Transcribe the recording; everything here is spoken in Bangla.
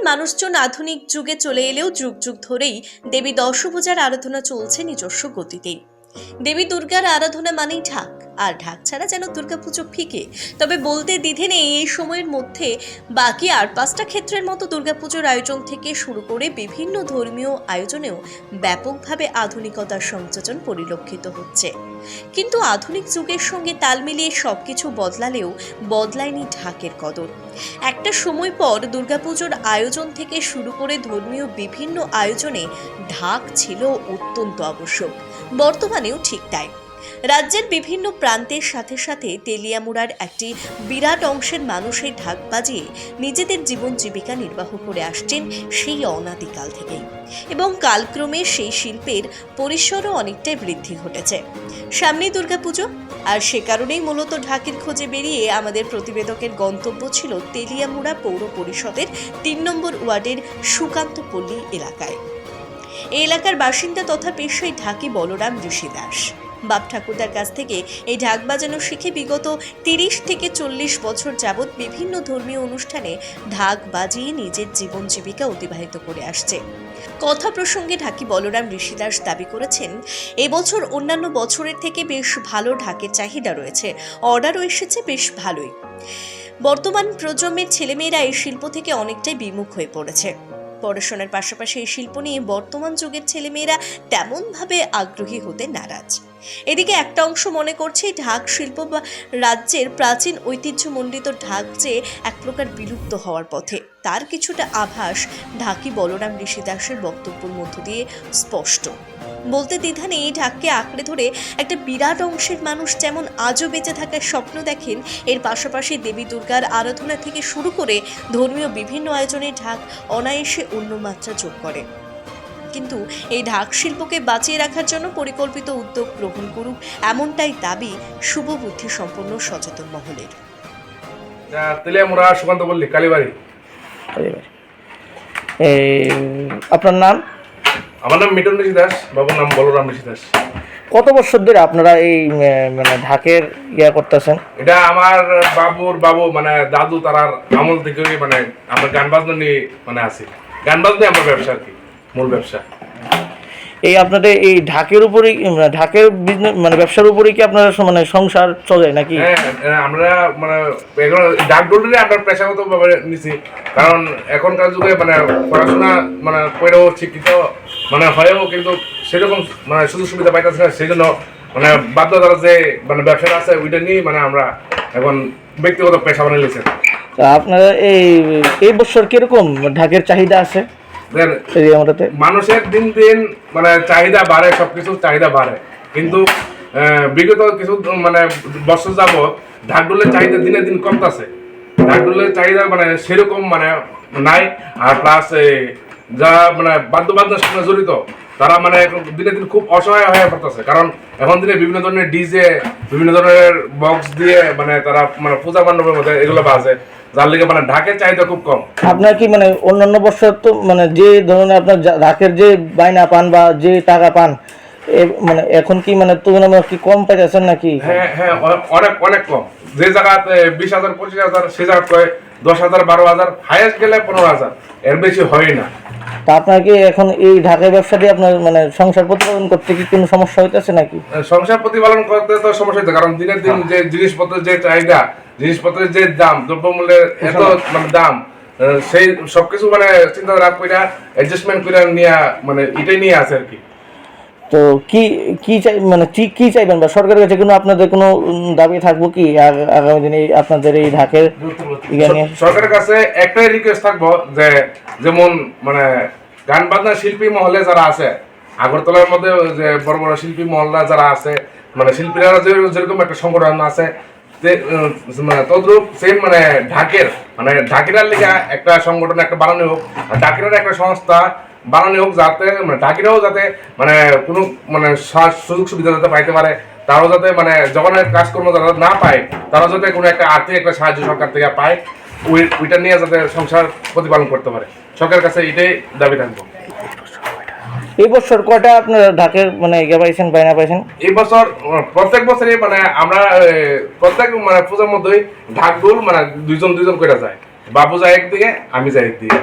মানুষজন আধুনিক যুগে চলে এলেও যুগ যুগ ধরেই দেবী দশভুজার আরাধনা চলছে নিজস্ব গতিতেই। দেবী দুর্গার আরাধনা মানেই ঢাক, আর ঢাক ছাড়া যেন দুর্গাপুজো ফিকে। তবে বলতে দ্বিধে নেই, এই সময়ের মধ্যে বাকি আর 5টা ক্ষেত্রের মতো দুর্গাপুজোর আয়োজন থেকে শুরু করে বিভিন্ন ধর্মীয় আয়োজনেও ব্যাপকভাবে আধুনিকতার সংযোজন পরিলক্ষিত হচ্ছে। কিন্তু আধুনিক যুগের সঙ্গে তাল মিলিয়ে সবকিছু বদলালেও বদলায়নি ঢাকের কদর। একটা সময় পর দুর্গাপুজোর আয়োজন থেকে শুরু করে ধর্মীয় বিভিন্ন আয়োজনে ঢাক ছিল অত্যন্ত আবশ্যক, বর্তমানেও ঠিক তাই। রাজ্যের বিভিন্ন প্রান্তের সাথে সাথে তেলিয়ামুড়ার একটি বিরাট অংশের মানুষ এই ঢাক বাজিয়ে নিজেদের জীবন জীবিকা নির্বাহ করে আসছেন সেই অনাদিকাল থেকেই, এবং কালক্রমে সেই শিল্পের পরিসরও অনেকটাই বৃদ্ধি ঘটেছে। সামনেই দুর্গাপুজো, আর সে কারণেই মূলত ঢাকের খোঁজে বেরিয়ে আমাদের প্রতিবেদকের গন্তব্য ছিল তেলিয়ামুড়া পৌর পরিষদের 3 নম্বর ওয়ার্ডের সুকান্তপল্লী এলাকায়। এই এলাকার বাসিন্দা তথা পেশায় ঢাকি বলরাম ঋষি দাস বাপ ঠাকুরদার কাছ থেকে এই ঢাক বাজানো শিখে বিগত 30 থেকে 40 বছর যাবৎ বিভিন্ন ধর্মীয় অনুষ্ঠানে ঢাক বাজিয়ে নিজের জীবন জীবিকা অতিবাহিত করে আসছে। কথা প্রসঙ্গে ঢাকি বলরাম ঋষি দাস দাবি করেছেন, এবছর অন্যান্য বছরের থেকে বেশ ভালো ঢাকের চাহিদা রয়েছে, অর্ডারও এসেছে বেশ ভালোই। বর্তমান প্রজন্মের ছেলেমেয়েরা এই শিল্প থেকে অনেকটাই বিমুখ হয়ে পড়েছে। পড়াশোনার পাশাপাশি এই শিল্প নিয়ে বর্তমান যুগের ছেলেমেয়েরা তেমনভাবে আগ্রহী হতে নারাজ। এদিকে একটা অংশ মনে করছে ঢাক শিল্প বা রাজ্যের প্রাচীন ঐতিহ্যমণ্ডিত ঢাক যে এক প্রকার বিলুপ্ত হওয়ার পথে, তার কিছুটা আভাস ঢাকি বলরাম ঋষি দাসের বক্তব্যের মধ্য দিয়ে স্পষ্ট। বলতে দ্বিধা নেই, এই ঢাককে আঁকড়ে ধরে একটা বিরাট অংশের মানুষ যেমন আজও বেঁচে থাকার স্বপ্ন দেখেন, এর পাশাপাশি দেবী দুর্গার আরাধনা থেকে শুরু করে ধর্মীয় বিভিন্ন আয়োজনে ঢাক অনায়াসে অন্য মাত্রা যোগ করে। কিন্তু এই ঢাক শিল্পকে বাঁচিয়ে রাখার জন্য পরিকল্পিত উদ্যোগ গ্রহণ করুক, এমনটাই দাবি শুভবুদ্ধি সম্পন্ন সচেতন মহলের। তেলিয়ামুড়া সুকান্তপল্লী কালীবাড়ি। আপনার নাম? আমার নাম মিটন ঋষি দাস, বাবুর নাম বলরাম ঋষি দাস। কত বছর ধরে আপনারা এই মানে ঢাকের করতেছেন? এটা আমার বাবু মানে দাদু তারার আমল থেকে মানে আমরা গান বাজনা নিয়ে মানে আছি। গান বাজনা আমার ব্যবসা আর কি, মূল ব্যবসা। এই আপনাদের এই ঢাকের উপরেই ঢাকের বিজনেস মানে ব্যবসার উপরেই কি আপনারা মানে সংসার চলে নাকি? হ্যাঁ, আমরা মানে ঢাক ডোলরে আমরা পেশাগতভাবে নিছি, কারণ এখনকার যুগে মানে পড়াশোনা মানে পড়েও শিক্ষিত মানে হয়েও কিন্তু সেরকম মানে সুযোগ সুবিধা পাইতেছে না, সেই জন্য মানে বাধ্যতার যে মানে ব্যবসাটা আছে ওইটা নিয়ে মানে আমরা এখন ব্যক্তিগত পেশা বানিয়ে নিয়েছি। আপনারা এই বছর কিরকম ঢাকের চাহিদা আছে? মানুষের দিন দিন মানে চাহিদা বাড়ে, সবকিছু চাহিদা বাড়ে, কিন্তু বিগত কিছু মানে বছর যাবত ঢাকঢোলের চাহিদা দিনে দিন কমতেছে। ঢাকঢোলের চাহিদা মানে সেরকম মানে নাই, আর প্লাস যা মানে বাদ্যবাদনের সাথে জড়িত তারা মানে দিনে দিন খুব অসহায় হয়ে পড়তেছে, কারণ এখন দিনে বিভিন্ন ধরনের ডিজে, বিভিন্ন ধরনের বক্স দিয়ে মানে তারা মানে পূজা মণ্ডপের মধ্যে এগুলো বাজে, যার লিগে মানে ঢাকের চাহিদা খুব কম। আপনার কি মানে অন্যান্য বছর তো মানে যে ধরনের আপনার ঢাকের যে বাইনা পান বা যে টাকা পান মানে এখন কি মানে তুলনামূলক কি কম পাইতেছেন নাকি? হ্যাঁ, অনেক কম। যে জায়গাতে 20,000 25,000 সে জায়গায় 10,000 12,000, হাইয়েস্ট গেলে 15,000, এর বেশি হয় না। তা আপনার কি এখন এই ঢাকের ব্যবসা দিয়ে আপনার মানে সংসার প্রতিপালন করতে কি কোনো সমস্যা হইতেছে নাকি? সংসার প্রতিপালন করতে তো সমস্যা হচ্ছে, কারণ দিনের দিন যে জিনিসপত্রের যে চাহিদা, জিনিসপত্রের যে দাম, দ্রব্যমূল্যের এত মানে দাম, সেই সবকিছু মানে চিন্তাধারা করে অ্যাডজাস্টমেন্ট করে নিয়ে মানে এটাই নিয়ে আছে আর কি। তো কি চাই মানে কি চাইবেন বা সরকারের কাছে কোনো আপনাদের কোনো দাবি থাকবো কি আগামী দিনে আপনাদের এই ঢাকের? সরকারের কাছে একটাই রিকোয়েস্ট থাকবো যে যেমন মানে গান বাজনা শিল্পী মহলে যারা আছে, আগরতলার মধ্যে যে বড় বড় শিল্পী মহলরা যারা আছে, মানে শিল্পীরা যেরকম একটা সংগঠন আছে, তদ্রুপ সেম মানে ঢাকিরার লিগা একটা সংগঠন একটা বানানো হোক, ঢাকিরার একটা সংস্থা বানানো হোক, যাতে মানে ঢাকিরাও যাতে মানে কোনো মানে সুযোগ সুবিধা যাতে পাইতে পারে, তারাও যাতে মানে যখন কাজকর্ম যারা না পায় তারাও যাতে কোনো একটা আর্থিক একটা সাহায্য সরকার থেকে পায়, ওইটা নিয়ে যাতে সংসার প্রতিপালন করতে পারে। সরকারের কাছে এটাই দাবি থাকবো। এই বছর কয়টা আপনারা ঢাকের মানে পাইছেন, বাইনা পাইছেন? এই বছর প্রত্যেক বছরই মানে আমরা প্রত্যেক মানে পূজার মধ্যেই ঢাক ডোল মানে দুইজন করে যায়, বাবু যায় একদিকে, আমি যাই একদিকে।